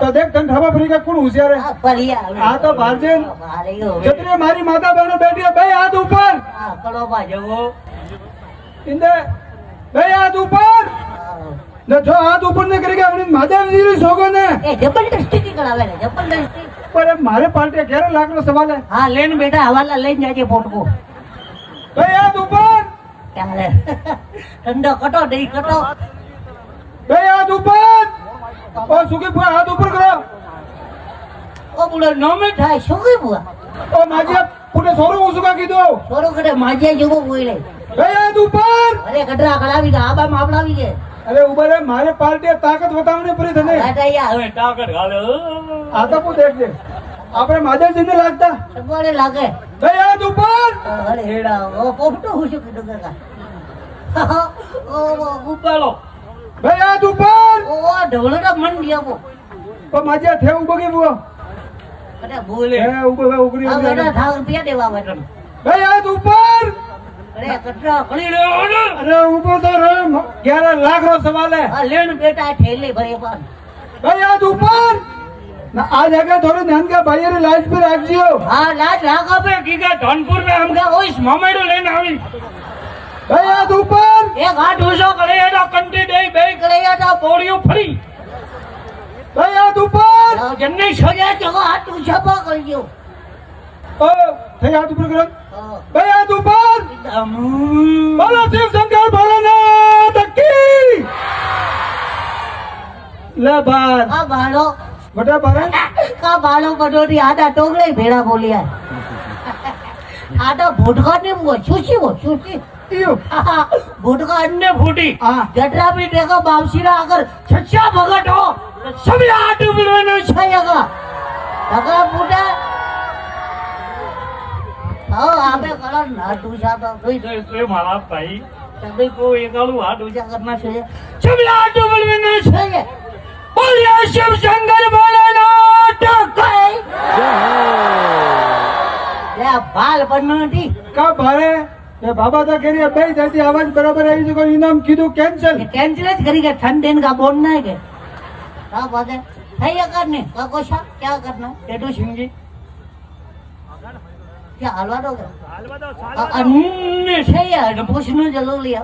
તો દેખ તને ખબર પડી કે કોણ હોશિયાર હે? આ ભલિયા આ તો ભારજન મારે યો છત્રી મારી માતા બહેનો બેઠી હે, બે હાથ ઉપર આ કડો બા જવો ઇંદે બે હાથ ઉપર ને જો હાથ ઉપર ને કરી કે આપણી માતાજી ની સોગન હે એ જબરદસ્તી થી કરાવે ને જબરદસ્તી પર મારે પાર્ટી ક્યારે લાખનો સવાલ હે હા લેન બેટા હવાલા લઈને જાજે ફોટકો બે હાથ ઉપર ચાલે ઠંડો કટો દહીં કટો બે હાથ ઉપર ઓ સુકી ભૂવા હાથ ઉપર કરો ઓ બુડો નોમે થાય શું કઈ બુઆ ઓ માજી પુને સોરું હું સુકા કીધું છોરો કડે માજે જેવો બોલે બે હાથ ઉપર અરે કડરા કડાવી ગયા આબા માપડાવી ગયા અરે ઉભા રે મારે પાર્ટી તાકાત બતાવણી પડી તને રાટાયા હવે તાકાત ગાલે આ તો હું દેખજે આપણે માધવજીને લાગતા સગવડે લાગે બે હાથ ઉપર અરે હેડા ઓ પોપટો હું શું કીધું કાકા ઓ ઉપાડો બે હાથ ઉપર ઓ ઢોલડા મન દિયાવો ઓ માજી થે ઉભો કે બુઆ અરે બોલે હે ઉભો બે ઉગરી આ ઉગરી બેટા થાવ રૂપિયા દેવા બેટન બે હાથ ઉપર અરે કટરા પડી રહ્યો ને અરે ઉભો તો રે 11 લાખ નો સવાલ હે આ લેણ બેટા ઠેલે ભરે પાન બે હાથ ઉપર ના આ જગ્યા થોડું ધ્યાન કે ભાઈ રે લાઈટ પર રાખજો હા લાજ રાખો બે કીધા ધનપુર में हमका ओइस मामेडो लेने આવી બે હાથ ઉપર એક હાથ ઢૂસો કરે એડા કંટી દે બે કળૈયા તા પોડિયો ફરી બે હાથ ઉપર જન્ને સજા જગો હાથ ઊંચા પા કરજો ઓ થઈ હાથ ઉપર કરો બે હાથ ઉપર બોલો શિવ શંકર ભોલેનાથ કી લે બાર આ બાળો બટા બારે કા બાળો બડોરી આડા ટોગલે ભેડા બોલ્યા આડા ભોટકા ને મો સુસી ઈયો ભોટકા ને ફૂટી આ જટરા બી દેખો બાવસીરા અગર છચ્છા ભગત હો સબલા આટુ બળવાનો છે અગા અગા પૂટા હા આબે કલર ના તુસા તો ગઈ છે મારા ભાઈ તબે કો એકાળું હાથ તુસા કરના છે સબલા આટુ બળવાનો છે બોલ્યા શિવ શંકર ભોલેનાથ કઈ લે બાલ બનોટી કા ભારે એ બાબા તો કરી બે જાતી આવાજ બરાબર આવી છે કોઈ ઇનામ કીધું કેન્સલ कैंसिल करी के ठंड दिन का बोलना है के क्या बात है क्या करने का कोशा क्या करना टेटू सिंह जी क्या हलवा दोगे अन्य से यार पूछने चलो लिया